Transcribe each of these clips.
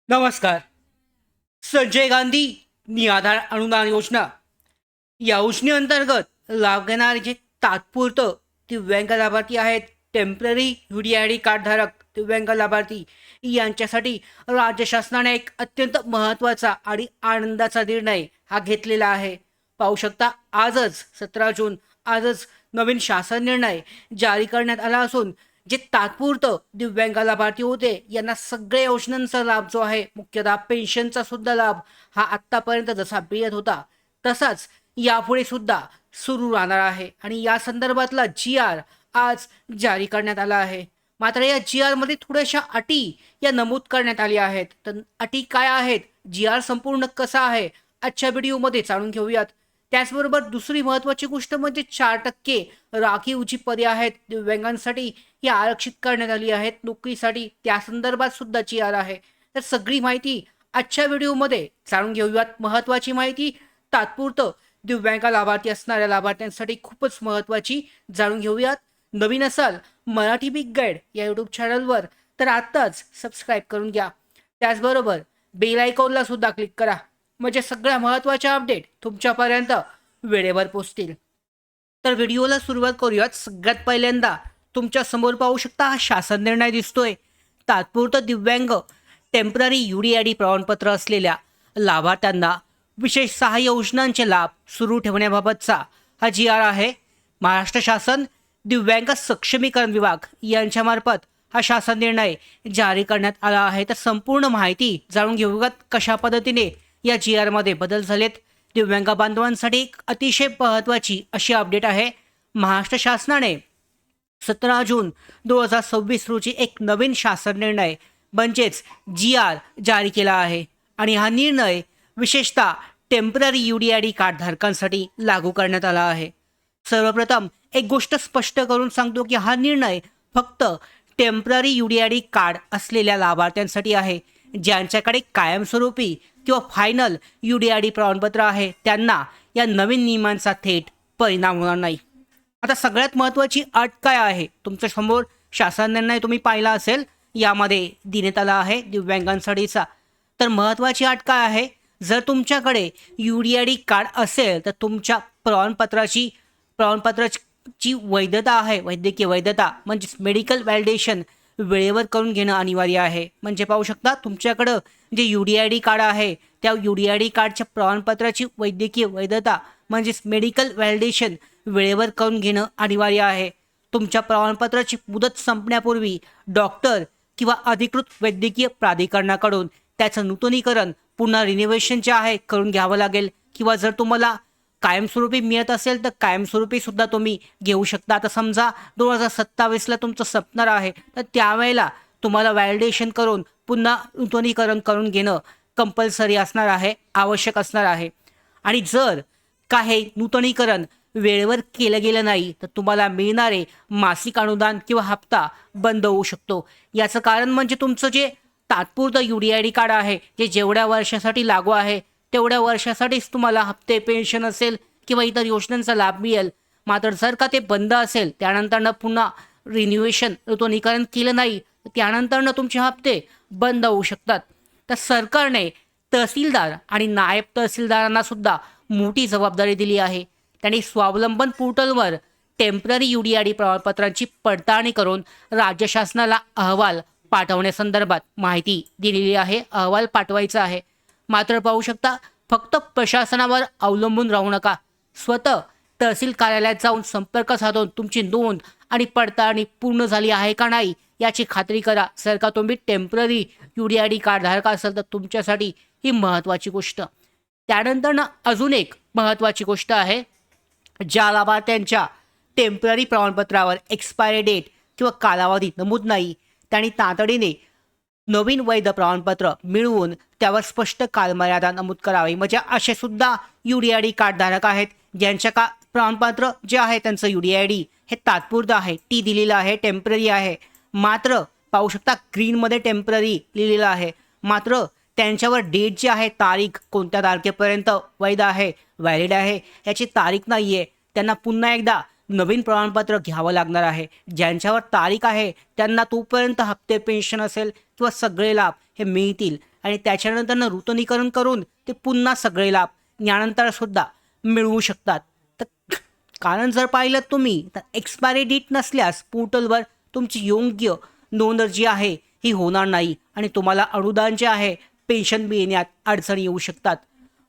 नमस्कार. संजय गांधी निराधार अनुदान योजना या योजनेअंतर्गत लाभ घेणारे जे तात्पुरतं दिव्यांग लाभार्थी आहेत, टेम्पररी UDID कार्डधारक दिव्यांग लाभार्थी यांच्यासाठी राज्य शासनाने एक अत्यंत महत्त्वाचा आणि आनंदाचा निर्णय हा घेतलेला आहे. पाहू शकता, आजच 17 जून आजच नवीन शासन निर्णय जारी करण्यात आला असून जे तात्पुरतं दिव्यांग लाभार्थी होते यांना सगळ्या योजनांचा लाभ जो आहे, मुख्यतः पेन्शनचा सुद्धा लाभ हा आत्तापर्यंत जसा मिळत होता तसाच यापुढे सुद्धा सुरू राहणार आहे. आणि या संदर्भातला GR आज जारी करण्यात आला आहे. मात्र या GR मध्ये थोड्याशा अटी या नमूद करण्यात आल्या आहेत. तर अटी काय आहेत, GR संपूर्ण कसा आहे, आजच्या व्हिडिओमध्ये जाणून घेऊयात. त्याचबरोबर दुसरी महत्त्वाची गोष्ट म्हणजे 4% राखीव जी पदे आहेत दिव्यांगांसाठी ही आरक्षित करण्यात आली आहेत नोकरीसाठी, त्या संदर्भात सुद्धा GR आहे. तर सगळी माहिती आजच्या व्हिडिओमध्ये जाणून घेऊयात. महत्त्वाची माहिती तात्पुरतं दिव्यांग लाभार्थी असणाऱ्या लाभार्थ्यांसाठी खूपच महत्त्वाची जाणून घेऊयात. नवीन असाल मराठी बिग गाईड या यूट्यूब चॅनलवर तर आत्ताच सबस्क्राईब करून घ्या. त्याचबरोबर बेल आयकॉनला सुद्धा क्लिक करा, म्हणजे सगळ्या महत्त्वाच्या अपडेट तुमच्यापर्यंत वेळेवर पोहोचतील. तर व्हिडिओला सुरुवात करूयात. सगळ्यात पहिल्यांदा तुमच्या समोर पाहू शकता हा शासन निर्णय दिसतोय. तात्पुरतं दिव्यांग टेम्पररी UDID प्रमाणपत्र असलेल्या लाभार्थ्यांना विशेष सहाय्य योजनांचे लाभ सुरू ठेवण्याबाबतचा हा GR आहे. महाराष्ट्र शासन दिव्यांग सक्षमीकरण विभाग यांच्यामार्फत हा शासन निर्णय जारी करण्यात आला आहे. तर संपूर्ण माहिती जाणून घेऊयात कशा पद्धतीने या GR मध्ये बदल झालेत. दिव्यांग बांधवांसाठी एक अतिशय महत्त्वाची अशी अपडेट आहे. महाराष्ट्र शासनाने 17 जून 2026 रोजी एक नवीन शासन निर्णय म्हणजेच GR जारी केला आहे. आणि हा निर्णय विशेषतः टेम्पररी UDID कार्डधारकांसाठी लागू करण्यात आला आहे. सर्वप्रथम एक गोष्ट स्पष्ट करून सांगतो की हा निर्णय फक्त टेम्पररी UDID कार्ड असलेल्या लाभार्थ्यांसाठी आहे. ज्यांच्याकडे कायमस्वरूपी किंवा फायनल UDID प्रमाणपत्र आहे त्यांना या नवीन नियमांचा थेट परिणाम होणार नाही. आता सगळ्यात महत्त्वाची अट काय आहे, तुमच्या समोर शासन निर्णय तुम्ही पाहिला असेल, यामध्ये देण्यात आला आहे दिव्यांगांसाठीचा. तर महत्त्वाची अट काय आहे, जर तुमच्याकडे UDID कार्ड असेल तर तुमच्या प्रमाणपत्राची वैधता आहे, वैद्यकीय वैधता म्हणजेच मेडिकल व्हॅलिडेशन वेळेवर करून घेणं अनिवार्य आहे. म्हणजे पाहू शकता तुमच्याकडं जे UDID कार्ड आहे त्या UDID कार्डच्या प्रमाणपत्राची वैद्यकीय वैधता म्हणजेच मेडिकल व्हॅलिडेशन वेळेवर करून घेणं अनिवार्य आहे. तुमच्या प्रमाणपत्राची मुदत संपण्यापूर्वी डॉक्टर किंवा अधिकृत वैद्यकीय प्राधिकरणाकडून त्याचं नूतनीकरण पुन्हा रिन्युवेशन जे आहे करून घ्यावं लागेल. किंवा जर तुम्हाला कायमस्वरूपी मिळत असेल तर कायमस्वरूपी सुद्धा तुम्ही घेऊ शकता. आता समजा 2027ला तुमचं संपणार आहे तर त्यावेळेला तुम्हाला व्हॅलिडेशन करून पुन्हा नूतनीकरण करून घेणं कंपल्सरी असणार आहे, आवश्यक असणार आहे. आणि जर काही नूतनीकरण वेळेवर केलं गेलं नाही तर तुम्हाला मिळणारे मासिक अनुदान किंवा हप्ता बंद होऊ शकतो. याचं कारण म्हणजे तुमचं जे तात्पुरतं UDID कार्ड आहे जे जेवढ्या वर्षासाठी लागू आहे तेवढ्या वर्षासाठीच तुम्हाला हप्ते, पेन्शन असेल किंवा इतर योजनांचा लाभ मिळेल. मात्र जर का ते बंद असेल त्यानंतरनं पुन्हा रिन्युवेशन नूतनीकरण केलं नाही तर त्यानंतरनं तुमचे हप्ते बंद होऊ शकतात. तर सरकारने तहसीलदार आणि नायब तहसीलदारांना सुद्धा मोठी जबाबदारी दिली आहे. त्यांनी स्वावलंबन पोर्टलवर टेम्पररी UDID प्रमाणपत्रांची पडताळणी करून राज्य शासनाला अहवाल पाठवण्यासंदर्भात माहिती दिलेली आहे. अहवाल पाठवायचा आहे. मात्र पाहू शकता फक्त प्रशासनावर अवलंबून राहू नका. स्वतः तहसील कार्यालयात जाऊन संपर्क साधून तुमची नोंद आणि पडताळणी पूर्ण झाली आहे का नाही याची खात्री करा. जर का तुम्ही टेम्पररी UDID कार्डधारक असाल तर तुमच्यासाठी ही महत्त्वाची गोष्ट. त्यानंतर अजून एक महत्त्वाची गोष्ट आहे, ज्या लाभार्थ्यांच्या टेम्पररी प्रमाणपत्रावर एक्सपायरी डेट किंवा कालावधी नमूद नाही त्यांनी तातडीने नवीन वैध प्रमाणपत्र मिळवून त्यावर स्पष्ट कालमर्यादा नमूद करावी. म्हणजे असे सुद्धा UDID कार्डधारक आहेत ज्यांच्या प्रमाणपत्र जे आहे त्यांचं UDID हे तात्पुरतं आहे, टी दिलेलं आहे, टेम्पररी आहे. मात्र पाहू शकता ग्रीनमध्ये टेम्पररी लिहिलेलं आहे. मात्र त्यांच्यावर डेट जी आहे, तारीख कोणत्या तारखेपर्यंत वैध आहे, व्हॅलिड आहे याची तारीख नाही आहे. त्यांना पुन्हा एकदा नवीन प्रमाणपत्र घ्यावं लागणार आहे. ज्यांच्यावर तारीख आहे त्यांना तोपर्यंत हप्ते, पेन्शन असेल किंवा सगळे लाभ हे मिळतील आणि त्याच्यानंतर नूतनीकरण करून ते पुन्हा सगळे लाभ यानंतर सुद्धा मिळवू शकतात. तर कारण जर पाहिलं तुम्ही तर एक्सपायरी डेट नसल्यास पोर्टलवर तुमची योग्य नोंद जी आहे ही होणार नाही आणि तुम्हाला अनुदान जे आहे पेन्शन मिळण्यात अडचणी येऊ शकतात.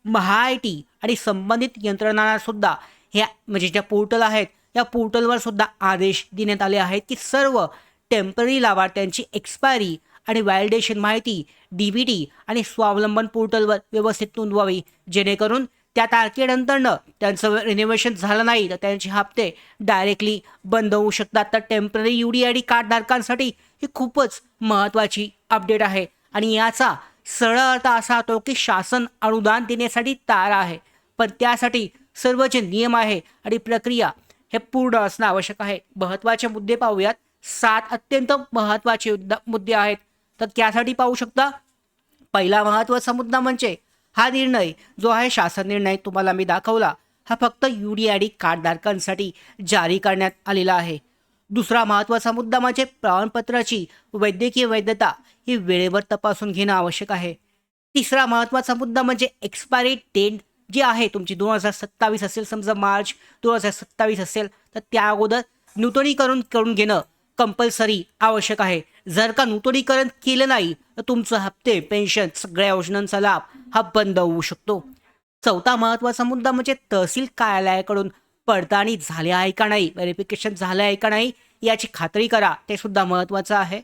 महाआयटी आणि संबंधित यंत्रणांना सुद्धा ह्या म्हणजे ज्या पोर्टल आहेत या पोर्टलवर सुद्धा आदेश देण्यात आले आहेत की सर्व टेम्पररी लाभार्थ्यांची एक्सपायरी आणि व्हॅलिडेशन माहिती DBT आणि स्वावलंबन पोर्टलवर व्यवस्थित नोंदवावी, जेणेकरून त्या तारखेनंतरनं त्यांचं रिनोव्हेशन झालं नाही तर त्यांचे हप्ते डायरेक्टली बंद होऊ शकतात. तर टेम्पररी UDID कार्ड धारकांसाठी ही खूपच महत्त्वाची अपडेट आहे आणि याचा सरळ अर्थ असा होतो की शासन अनुदान देण्यासाठी तयार आहे, पण त्यासाठी सर्व जे नियम आहे आणि प्रक्रिया हे पूर्ण असणं आवश्यक आहे. महत्त्वाचे मुद्दे पाहूयात. 7 अत्यंत महत्त्वाचे मुद्दे आहेत. तर त्यासाठी पाहू शकता पहिला महत्त्वाचा मुद्दा म्हणजे हा निर्णय जो आहे शासन निर्णय तुम्हाला मी दाखवला हा फक्त UDID कार्ड धारकांसाठी जारी करण्यात आलेला आहे. दुसरा महत्त्वाचा मुद्दा म्हणजे प्रमाणपत्राची वैद्यकीय वैधता ही वेळेवर तपासून घेणं आवश्यक आहे. तिसरा महत्त्वाचा मुद्दा म्हणजे एक्सपायरी डेट जी आहे तुमची 2027 असेल, समजा मार्च 2027 असेल तर त्या अगोदर नूतनीकरण करून घेणं कंपल्सरी आवश्यक आहे. जर का नूतनीकरण केलं नाही तर तुमचं हप्ते, पेन्शन, सगळ्या योजनांचा लाभ हा बंद होऊ शकतो. चौथा महत्त्वाचा मुद्दा म्हणजे तहसील कार्यालयाकडून पडताळणी झाली आहे का नाही, व्हेरिफिकेशन झालं आहे का नाही याची खात्री करा, ते सुद्धा महत्त्वाचं आहे.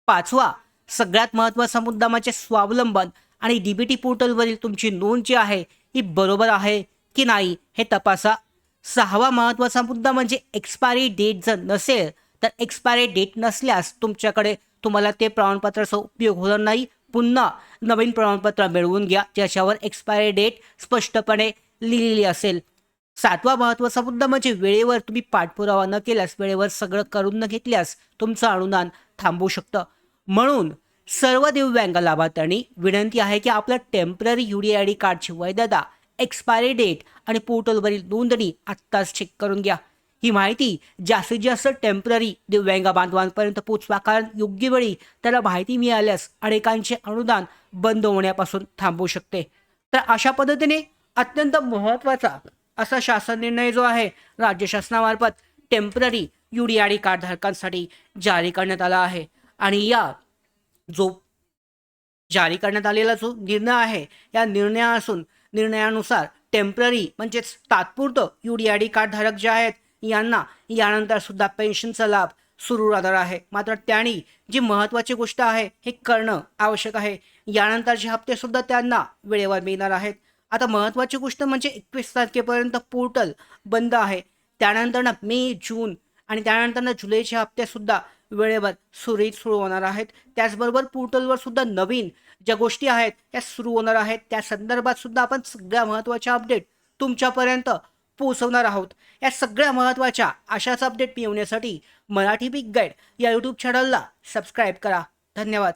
पाचवा सगळ्यात महत्त्वाचा मुद्दा म्हणजे स्वावलंबन आणि DBT पोर्टलवरील तुमची नोंद जी आहे ही बरोबर आहे की नाही हे तपासा. सहावा महत्त्वाचा मुद्दा म्हणजे एक्सपायरी डेट जर नसेल तर एक्सपायरी डेट नसल्यास तुमच्याकडे तुम्हाला ते प्रमाणपत्राचा उपयोग होणार नाही. पुन्हा नवीन प्रमाणपत्र मिळवून घ्या ज्याच्यावर एक्सपायरी डेट स्पष्टपणे लिहिलेली असेल. सातवा महत्त्वाचा मुद्दा म्हणजे वेळेवर तुम्ही पाठपुरावा न केल्यास, वेळेवर सगळं करून न घेतल्यास तुमचं अनुदान थांबू शकतं. म्हणून सर्व दिव्यांग लाभार्थ्यांनी विनंती आहे की आपलं टेम्पररी UDID कार्डची वैधता, एक्सपायरी डेट आणि पोर्टलवरील नोंदणी आत्ताच चेक करून घ्या. ही माहिती जास्तीत जास्त टेम्पररी दिव्यांग बांधवांपर्यंत पोचवा, कारण योग्य वेळी त्याला माहिती मिळाल्यास अनेकांचे अनुदान बंद होण्यापासून थांबू शकते. तर अशा पद्धतीने अत्यंत महत्त्वाचा असा शासन निर्णय जो आहे राज्य शासनामार्फत टेम्पररी UDID कार्ड धारकांसाठी जारी करण्यात आला आहे आणि या जो जारी करण्यात आलेला जो निर्णय आहे या निर्णयानुसार टेम्पररी म्हणजेच तात्पुरतं UDID कार्ड धारक जे आहेत यांना यानंतर सुद्धा पेन्शनचा लाभ सुरू राहणार आहे. मात्र त्यांनी जी महत्त्वाची गोष्ट आहे हे करणं आवश्यक आहे. यानंतरचे हप्ते सुद्धा त्यांना वेळेवर मिळणार आहेत. आता महत्त्वाची गोष्ट म्हणजे 21 तारखेपर्यंत पोर्टल बंद आहे. त्यानंतर मे, जून आणि त्यानंतर जुलैचे हप्ते सुद्धा वेळेवर सुरू होणार आहेत. त्याचबरोबर पोर्टलवर सुद्धा नवीन ज्या गोष्टी आहेत त्या सुरू होणार आहेत. त्या संदर्भात सुद्धा आपण सगळ्या महत्त्वाच्या अपडेट तुमच्यापर्यंत पोहोचवणार आहोत. या सगळ्या महत्त्वाच्या अशाच अपडेट मिळवण्यासाठी मराठी बिग गाईड या YouTube चॅनलला सबस्क्राईब करा. धन्यवाद.